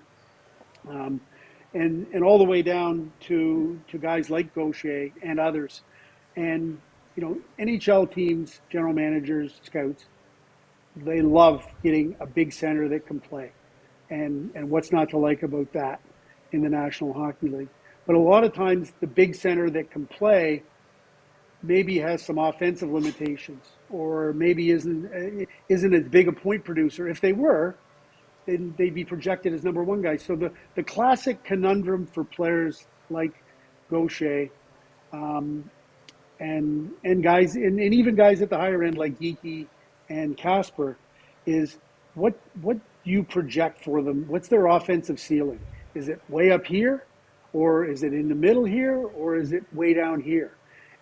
Speaker 2: and all the way down to guys like Gaucher and others. And NHL teams, general managers, scouts, they love getting a big center that can play. And what's not to like about that in the National Hockey League? But a lot of times the big center that can play maybe has some offensive limitations, or maybe isn't as big a point producer. If they were, then they'd be projected as number one guys. So the classic conundrum for players like Gaucher, and guys and even guys at the higher end like Geekie and Kasper, is what do you project for them? What's their offensive ceiling? Is it way up here, or is it in the middle here, or is it way down here?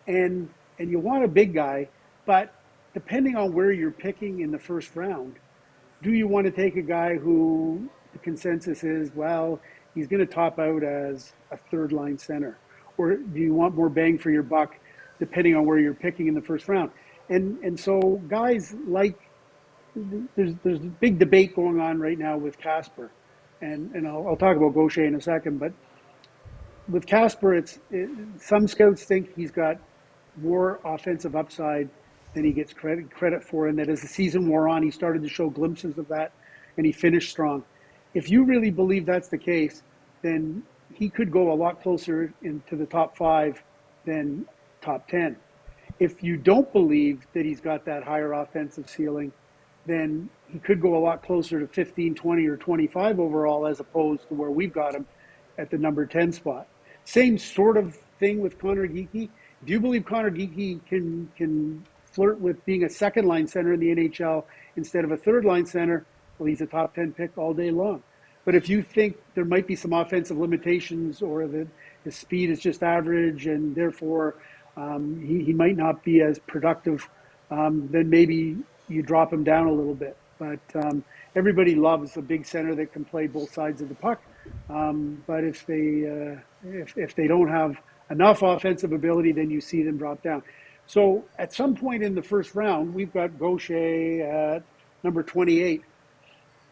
Speaker 2: And you want a big guy, but depending on where you're picking in the first round, do you want to take a guy who the consensus is, well, he's going to top out as a third line center? Or do you want more bang for your buck depending on where you're picking in the first round? And so guys like, there's a big debate going on right now with Kasper. And I'll talk about Gaucher in a second, but with Kasper, some scouts think he's got more offensive upside than he gets credit for, and that as the season wore on, he started to show glimpses of that, and he finished strong. If you really believe that's the case, then he could go a lot closer into the top 5 than top 10. If you don't believe that he's got that higher offensive ceiling, then he could go a lot closer to 15, 20, or 25 overall, as opposed to where we've got him at the number 10 spot. Same sort of thing with Connor Geekie. If you believe Connor Geekie can flirt with being a second line center in the NHL instead of a third line center, well, he's a top 10 pick all day long. But if you think there might be some offensive limitations, or that his speed is just average and therefore he might not be as productive, then maybe you drop him down a little bit. But everybody loves a big center that can play both sides of the puck. But if they don't have enough offensive ability, then you see them drop down. So at some point in the first round, we've got Gaucher at number 28.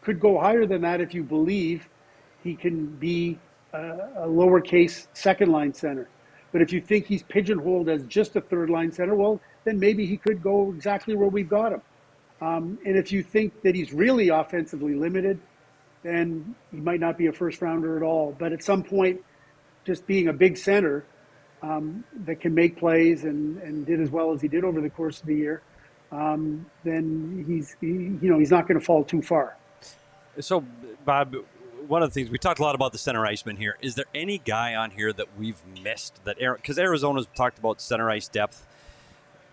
Speaker 2: Could go higher than that if you believe he can be a lowercase second line center. But if you think he's pigeonholed as just a third line center, well, then maybe he could go exactly where we've got him. And if you think that he's really offensively limited, then he might not be a first rounder at all. But at some point, just being a big center that can make plays and did as well as he did over the course of the year, then he's not going to fall too far.
Speaker 4: So, Bob, one of the things, we talked a lot about the center iceman here. Is there any guy on here that we've missed? Because Arizona's talked about center ice depth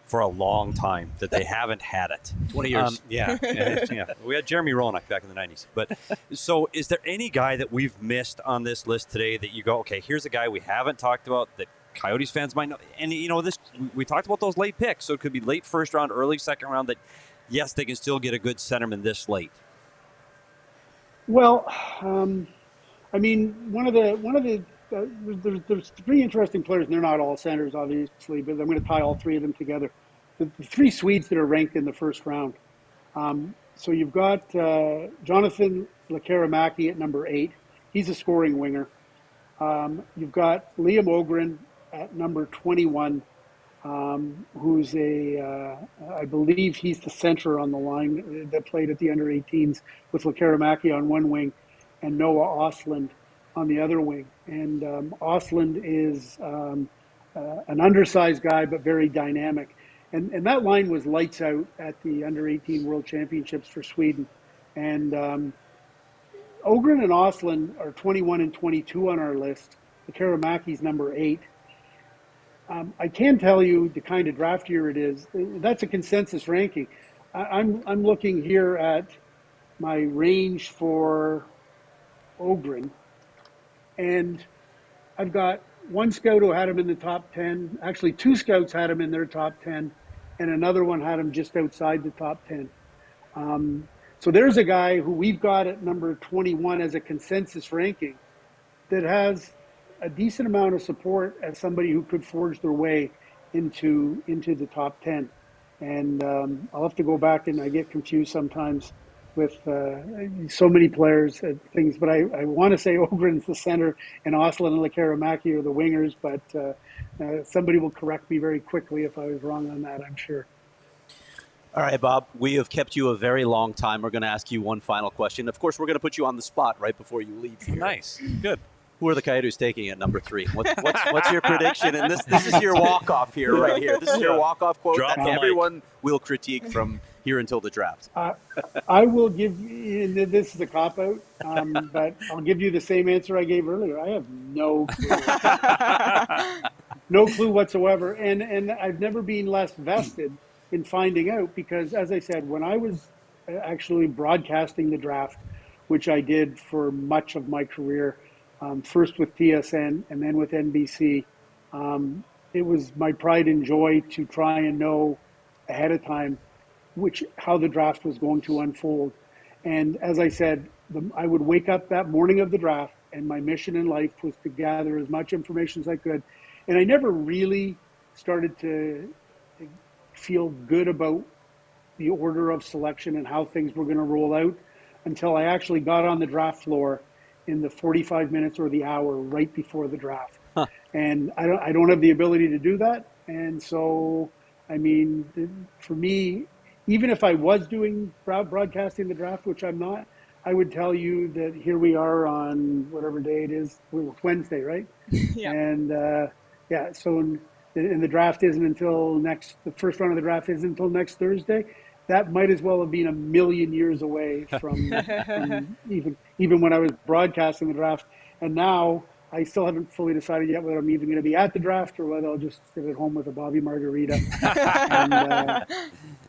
Speaker 4: for a long time, that they haven't had it.
Speaker 3: 20 years.
Speaker 4: Yeah. We had Jeremy Roenick back in the 90s. But so is there any guy that we've missed on this list today that you go, okay, here's a guy we haven't talked about that Coyotes fans might know? And, this, we talked about those late picks, so it could be late first round, early second round, that, yes, they can still get a good centerman this late.
Speaker 2: Well, I mean, there's 3 interesting players, and they're not all centers, obviously, but I'm going to tie all 3 of them together. The 3 Swedes that are ranked in the first round. So you've got Jonathan Lekaramäki at number 8. He's a scoring winger. You've got Liam Ogren at number 21, who's I believe he's the center on the line that played at the under-18s with Lekaramäki on one wing and Noah Ostlund on the other wing. And Ostlund is an undersized guy, but very dynamic. And that line was lights out at the under-18 World Championships for Sweden. And Ogren and Ostlund are 21 and 22 on our list. Lekaramäki's number 8. I can tell you the kind of draft year it is. That's a consensus ranking. I'm looking here at my range for Ogren, and I've got one scout who had him in the top 10. Actually, 2 scouts had him in their top 10, and another one had him just outside the top 10. So there's a guy who we've got at number 21 as a consensus ranking that has a decent amount of support as somebody who could forge their way into the top 10. And I'll have to go back, and I get confused sometimes with so many players and things. But I want to say Ogren's the center and Oslin and Lekaramaki are the wingers. But somebody will correct me very quickly if I was wrong on that, I'm sure.
Speaker 3: All right, Bob, we have kept you a very long time. We're going to ask you one final question. Of course, we're going to put you on the spot right before you leave here.
Speaker 4: Nice. Good.
Speaker 3: Who are the Coyotes taking at number 3? What's your prediction? And this is your walk-off here, right here. This is your walk-off quote
Speaker 4: Drop
Speaker 3: that
Speaker 4: the
Speaker 3: everyone will critique from here until the draft.
Speaker 2: I will give you, this is a cop-out, but I'll give you the same answer I gave earlier. I have no clue. No clue whatsoever. And I've never been less vested in finding out because, as I said, when I was actually broadcasting the draft, which I did for much of my career, first with TSN and then with NBC, it was my pride and joy to try and know ahead of time how the draft was going to unfold. And as I said, I would wake up that morning of the draft, and my mission in life was to gather as much information as I could. And I never really started to feel good about the order of selection and how things were going to roll out until I actually got on the draft floor in the 45 minutes or the hour right before the draft.
Speaker 3: Huh.
Speaker 2: And I don't have the ability to do that. And so, I mean, for me, even if I was doing broadcasting the draft, which I'm not, I would tell you that here we are on whatever day it is. It's Wednesday, right?
Speaker 1: Yeah.
Speaker 2: And so and the draft isn't until the first round of the draft isn't until next Thursday. That might as well have been a million years away from even when I was broadcasting the draft. And now I still haven't fully decided yet whether I'm even going to be at the draft or whether I'll just sit at home with a Bobby Margarita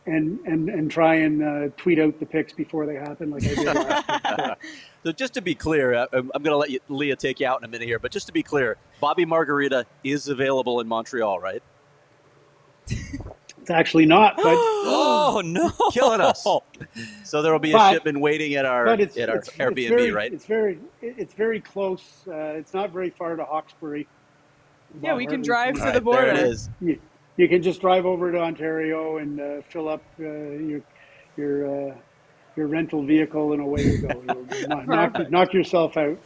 Speaker 2: and try and tweet out the picks before they happen like I did last year.
Speaker 3: So just to be clear, I'm going to let Leah take you out in a minute here, but just to be clear, Bobby Margarita is available in Montreal, right?
Speaker 2: It's actually not, but
Speaker 4: Oh, no.
Speaker 3: Killing us. So there will be a shipment waiting at our Airbnb, right?
Speaker 2: It's very close. It's not very far to Hawkesbury.
Speaker 1: Yeah, we can
Speaker 2: Hardly
Speaker 1: drive
Speaker 2: from-
Speaker 1: to the border.
Speaker 3: There it is.
Speaker 2: You can just drive over to Ontario and fill up your rental vehicle and away you go. You'll knock yourself out.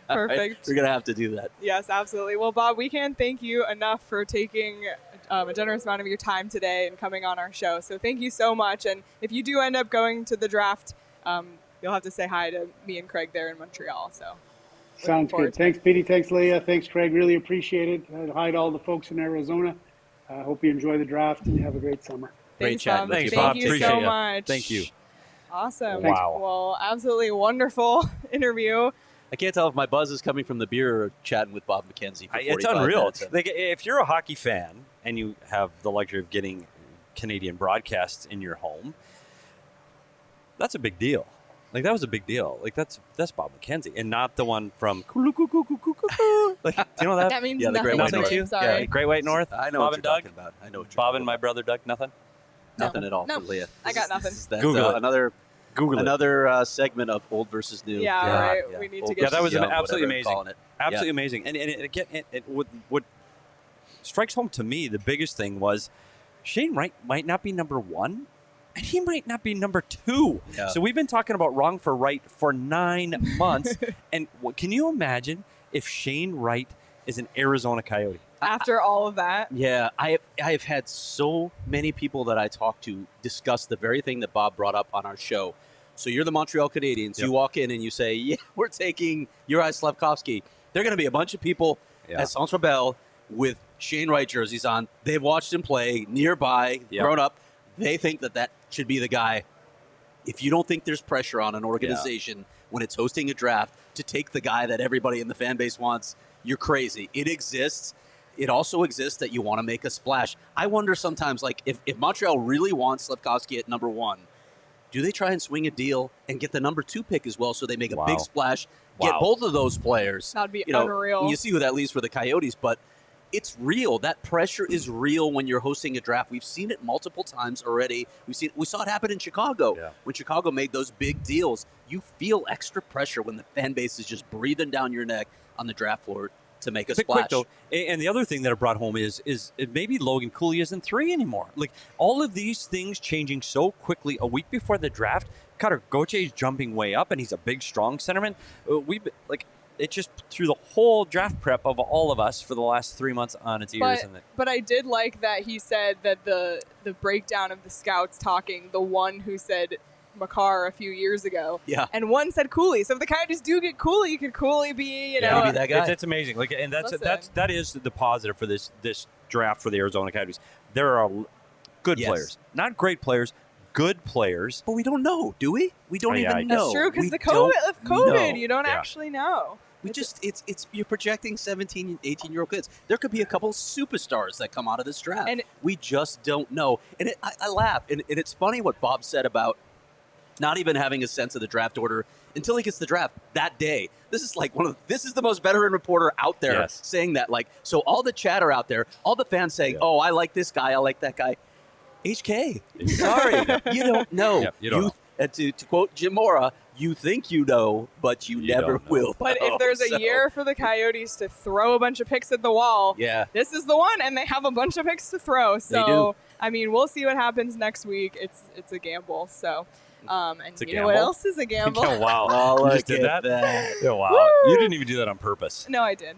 Speaker 1: Perfect.
Speaker 3: We're going to have to do that.
Speaker 1: Yes, absolutely. Well, Bob, we can't thank you enough for taking a generous amount of your time today and coming on our show. So thank you so much. And if you do end up going to the draft, you'll have to say hi to me and Craig there in Montreal. So
Speaker 2: Sounds good. Thanks, Petey. Thanks, Leah. Thanks, Craig. Really appreciate it. Hi to all the folks in Arizona. I hope you enjoy the draft and you have a great summer.
Speaker 3: Great chatting with you,
Speaker 1: Thank
Speaker 3: Bob.
Speaker 1: you
Speaker 3: Appreciate
Speaker 1: so
Speaker 3: it.
Speaker 1: much.
Speaker 4: Thank you.
Speaker 1: Awesome.
Speaker 4: Wow.
Speaker 1: Well, absolutely wonderful interview.
Speaker 3: I can't tell if my buzz is coming from the beer or chatting with Bob McKenzie for 45
Speaker 4: It's unreal.
Speaker 3: minutes.
Speaker 4: Like, if you're a hockey fan and you have the luxury of getting Canadian broadcasts in your home, that's a big deal. Like, that was a big deal. Like, that's Bob McKenzie and not the one from like, do you know that?
Speaker 1: That means
Speaker 3: Yeah, the Great
Speaker 1: nothing
Speaker 3: White
Speaker 1: to me.
Speaker 3: North.
Speaker 1: Sorry.
Speaker 3: Yeah,
Speaker 4: Great White North?
Speaker 3: I know
Speaker 4: Bob
Speaker 3: what
Speaker 4: and
Speaker 3: you're
Speaker 4: Doug?
Speaker 3: talking about. I know what you're
Speaker 4: Bob
Speaker 3: talking
Speaker 4: and my brother Doug, nothing?
Speaker 3: Nothing at all
Speaker 1: No,
Speaker 3: from Leah.
Speaker 1: I got nothing.
Speaker 3: That's,
Speaker 4: Google it.
Speaker 3: Another
Speaker 4: Google it.
Speaker 3: Another segment of old versus new.
Speaker 1: Yeah,
Speaker 4: God,
Speaker 1: right.
Speaker 3: yeah.
Speaker 1: We need
Speaker 3: Old
Speaker 1: to get
Speaker 4: Yeah, that was
Speaker 3: versus young,
Speaker 4: absolutely
Speaker 3: whatever
Speaker 4: amazing.
Speaker 3: calling it.
Speaker 4: Absolutely amazing. And again, what strikes home to me, the biggest thing was Shane Wright might not be number 1, and he might not be number 2.
Speaker 3: Yeah.
Speaker 4: So we've been talking about wrong for Wright for 9 months. And can you imagine if Shane Wright is an Arizona Coyote?
Speaker 1: after all of that.
Speaker 3: Yeah, I have had so many people that I talk to discuss the very thing that Bob brought up on our show. So you're the Montreal Canadiens.
Speaker 4: Yep.
Speaker 3: You walk in and you say, yeah, we're taking Juraj Slafkovský. There are going to be a bunch of people at Centre Bell with Shane Wright jerseys on. They've watched him play nearby, grown up. They think that should be the guy. If you don't think there's pressure on an organization when it's hosting a draft to take the guy that everybody in the fan base wants, you're crazy. It exists. It also exists that you want to make a splash. I wonder sometimes, like, if Montreal really wants Slafkovský at number 1, do they try and swing a deal and get the number 2 pick as well so they make a big splash, get both of those players?
Speaker 1: That'd be unreal.
Speaker 3: You see who that leaves for the Coyotes, but it's real. That pressure is real when you're hosting a draft. We've seen it multiple times already. We saw it happen in Chicago.
Speaker 4: Yeah.
Speaker 3: When Chicago made those big deals, you feel extra pressure when the fan base is just breathing down your neck on the draft floor to make a splash.
Speaker 4: Quick, though, and the other thing that it brought home is maybe Logan Cooley isn't 3 anymore. Like, all of these things changing so quickly a week before the draft. Cutter Gauthier is jumping way up, and he's a big, strong centerman. It just threw the whole draft prep of all of us for the last 3 months on its ears.
Speaker 1: But I did like that he said that the breakdown of the scouts talking, the one who said Makar a few years ago, and one said Cooley. So if the Coyotes do get Cooley, could Cooley be,
Speaker 3: be that guy?
Speaker 4: It's amazing. And that is the positive for this draft for the Arizona Coyotes. There are good players, not great players. Good players,
Speaker 3: but we don't know, do we? We don't even know.
Speaker 1: That's true, because the COVID, you don't actually know.
Speaker 3: You're projecting 17, 18-year-old kids. There could be a couple superstars that come out of this draft, and we just don't know. And I laugh, and it's funny what Bob said about not even having a sense of the draft order until he gets the draft that day. This is like this is the most veteran reporter out there saying that. Like, so all the chatter out there, all the fans saying, "Oh, I like this guy, I like that guy." HK, sorry, you don't know.
Speaker 4: Yep, you don't know.
Speaker 3: And to quote Jim Mora, you think you know, but you never will.
Speaker 1: But if there's a year for the Coyotes to throw a bunch of picks at the wall, this is the one, and they have a bunch of picks to throw. So,
Speaker 3: they do.
Speaker 1: I mean, we'll see what happens next week. It's a gamble. So, and you know
Speaker 4: gamble?
Speaker 1: what else is a gamble?
Speaker 4: Oh, wow.
Speaker 3: Oh,
Speaker 4: you just did that? Yeah, wow. Woo! You didn't even do that on purpose.
Speaker 1: No, I did.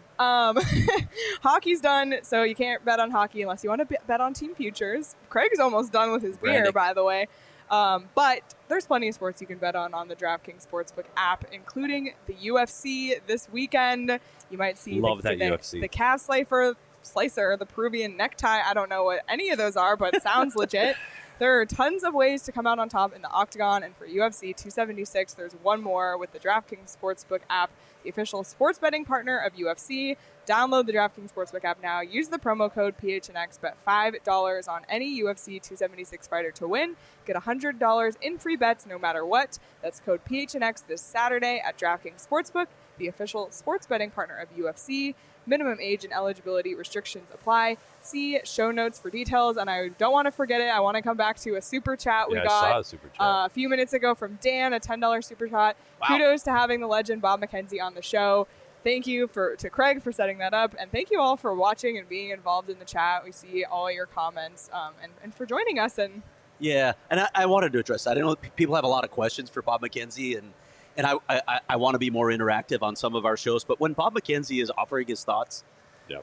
Speaker 1: Hockey's done, so you can't bet on hockey unless you want to bet on team futures. Craig's almost done with his beer, by the way. But there's plenty of sports you can bet on the DraftKings Sportsbook app, including the UFC this weekend. You might see
Speaker 4: UFC.
Speaker 1: The calf slicer, the Peruvian necktie. I don't know what any of those are, but it sounds legit. There are tons of ways to come out on top in the octagon, and for UFC 276, there's one more with the DraftKings Sportsbook app, the official sports betting partner of UFC. Download the DraftKings Sportsbook app now. Use the promo code PHNX. Bet $5 on any UFC 276 fighter to win. Get $100 in free bets no matter what. That's code PHNX this Saturday at DraftKings Sportsbook, the official sports betting partner of UFC. Minimum age and eligibility restrictions apply. See show notes for details. And I don't want to forget it. I want to come back to a super chat we got
Speaker 4: I saw a super chat.
Speaker 1: A few minutes ago from Dan, a $10 super chat. Wow. Kudos to having the legend Bob McKenzie on the show. Thank you to Craig for setting that up. And thank you all for watching and being involved in the chat. We see all your comments and for joining us. And
Speaker 3: I wanted to address that. I know people have a lot of questions for Bob McKenzie, and I want to be more interactive on some of our shows. But when Bob McKenzie is offering his thoughts,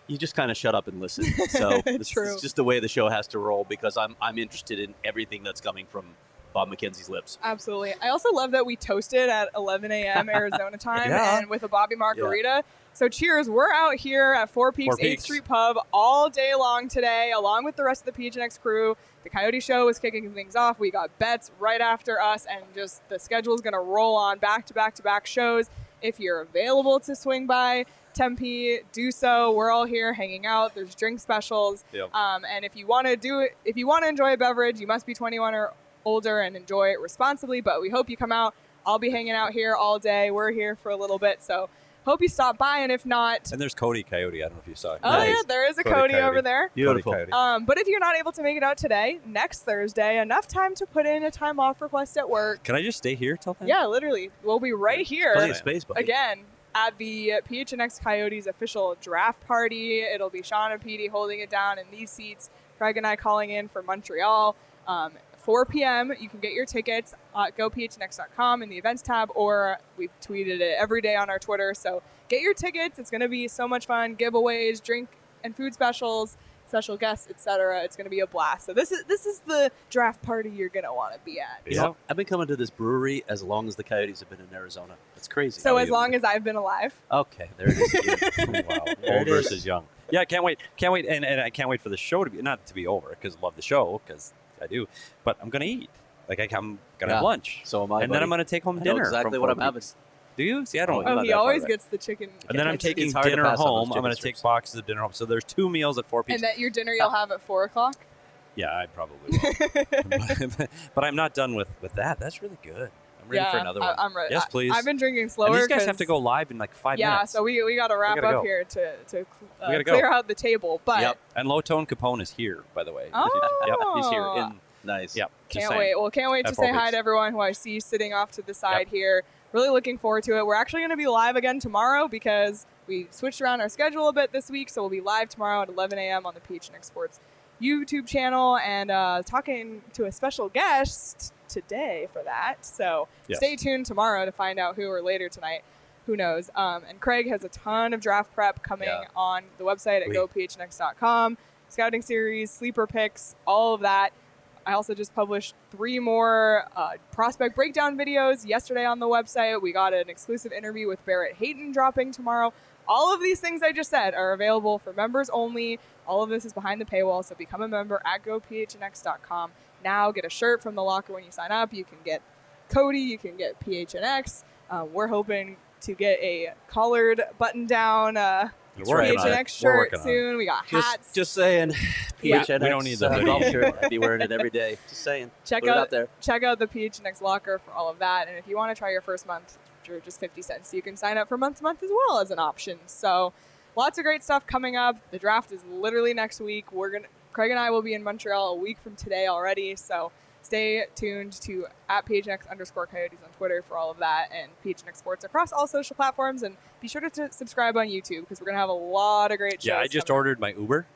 Speaker 3: you just kind of shut up and listen. So it's just the way the show has to roll, because I'm interested in everything that's coming from Bob McKenzie's lips.
Speaker 1: Absolutely. I also love that we toasted at 11 a.m. Arizona time and with a Bobby Margarita. Yeah. So cheers. We're out here at Four Peaks 8th Street Pub all day long today, along with the rest of the PHNX crew. The Coyote Show is kicking things off. We got bets right after us, and just the schedule is going to roll on back-to-back shows. If you're available to swing by Tempe, do so. We're all here hanging out. There's drink specials.
Speaker 4: Yep.
Speaker 1: And if you want to enjoy a beverage, you must be 21 or older and enjoy it responsibly. But we hope you come out. I'll be hanging out here all day. We're here for a little bit, so hope you stop by, and if not...
Speaker 4: And there's Cody Coyote. I don't know if you saw it.
Speaker 1: Oh, nice. Yeah, there is a Cody over there.
Speaker 3: Beautiful.
Speaker 1: But if you're not able to make it out today, next Thursday, enough time to put in a time off request at work.
Speaker 4: Can I just stay here till then?
Speaker 1: Yeah, literally. We'll be right here.
Speaker 3: Plenty of space, buddy.
Speaker 1: Again, at the PHNX Coyotes official draft party. It'll be Sean and Petey holding it down in these seats. Craig and I calling in for Montreal. 4 p.m. You can get your tickets at gophnx.com in the events tab, or we've tweeted it every day on our Twitter. So get your tickets. It's going to be so much fun. Giveaways, drink and food specials, special guests, etc. It's going to be a blast. So this is the draft party you're going to want to be at.
Speaker 3: Yeah. I've been coming to this brewery as long as the Coyotes have been in Arizona. It's crazy.
Speaker 1: So as long as I've been alive.
Speaker 3: Okay, there it is.
Speaker 4: Wow. Old versus young. Yeah, I can't wait. And I can't wait for the show to be, not to be over, because I love the show, because I do, but I'm going to eat. Like, I'm going to have lunch.
Speaker 3: So am I,
Speaker 4: and then I'm going to take home dinner.
Speaker 3: I know exactly what I'm having.
Speaker 4: Do you? See, I don't.
Speaker 1: Oh, he always gets the chicken.
Speaker 4: And then I'm taking dinner home. I'm going to take boxes of dinner home. So there's 2 meals at 4 p.m.
Speaker 1: And that your dinner you'll have at 4 o'clock?
Speaker 4: Yeah, I probably will. But I'm not done with that. That's really good. I'm ready for another one.
Speaker 1: I'm ready.
Speaker 4: Yes, please.
Speaker 1: I've been drinking slower.
Speaker 4: And these guys have to go live in like 5 minutes.
Speaker 1: Yeah, so we got to wrap
Speaker 4: gotta
Speaker 1: up
Speaker 4: go.
Speaker 1: here to
Speaker 4: gotta go.
Speaker 1: clear out the table. But
Speaker 3: Yep.
Speaker 4: And Low Tone Capone is here, by the way.
Speaker 1: Oh.
Speaker 4: Yep, he's here. In,
Speaker 3: Nice.
Speaker 4: yep, just
Speaker 1: can't
Speaker 4: saying.
Speaker 1: wait. Well, can't wait to
Speaker 4: At
Speaker 1: say
Speaker 4: Four
Speaker 1: hi
Speaker 4: Peaks.
Speaker 1: to everyone who I see sitting off to the side here. Really looking forward to it. We're actually going to be live again tomorrow because we switched around our schedule a bit this week. So we'll be live tomorrow at 11 a.m. on the PHNX Sports YouTube channel and talking to a special guest today for that. So
Speaker 4: Yes.
Speaker 1: stay tuned tomorrow to find out who, or later tonight. Who knows? And Craig has a ton of draft prep coming on the website at gophnx.com. Scouting series, sleeper picks, all of that. I also just published 3 more prospect breakdown videos yesterday on the website. We got an exclusive interview with Barrett Hayton dropping tomorrow. All of these things I just said are available for members only. All of this is behind the paywall, so become a member at gophnx.com. Now get a shirt from the locker when you sign up. You can get Cody, you can get PHNX. We're hoping to get a collared button-down PHNX shirt soon. We got hats.
Speaker 3: Just saying. PHNX.
Speaker 4: We don't need the hoodie.
Speaker 3: golf shirt. I'd be wearing it every day. Just saying.
Speaker 1: Check
Speaker 3: Put it out there.
Speaker 1: the PHNX Locker for all of that. And if you want to try your first month for just 50 cents, you can sign up for month to month as well as an option. So lots of great stuff coming up. The draft is literally next week. Craig and I will be in Montreal a week from today already. So stay tuned to at PHNX_Coyotes on Twitter for all of that, and PHNX Sports across all social platforms. And be sure to subscribe on YouTube because we're going to have a lot of great shows.
Speaker 4: Yeah, I just
Speaker 1: coming.
Speaker 4: ordered my Uber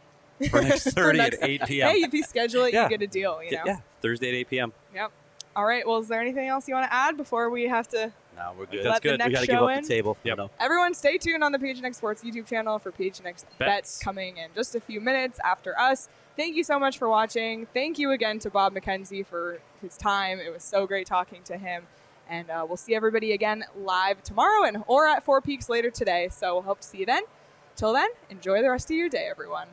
Speaker 4: for next Thursday at 8 p.m.
Speaker 1: Hey, if you schedule it, you get a deal, you know?
Speaker 4: Yeah, Thursday at 8 p.m.
Speaker 1: Yep. All right. Well, is there anything else you want to add before we have to
Speaker 3: No, we're good.
Speaker 1: let the
Speaker 3: We
Speaker 1: next
Speaker 3: got to give
Speaker 1: show
Speaker 3: up
Speaker 1: in?
Speaker 3: the table.
Speaker 4: Yep.
Speaker 3: You know.
Speaker 1: Everyone, stay tuned on the PHNX Sports YouTube channel for PHNX Bets coming in just a few minutes after us. Thank you so much for watching. Thank you again to Bob McKenzie for his time. It was so great talking to him. And we'll see everybody again live tomorrow or at Four Peaks later today. So we'll hope to see you then. Till then, enjoy the rest of your day, everyone.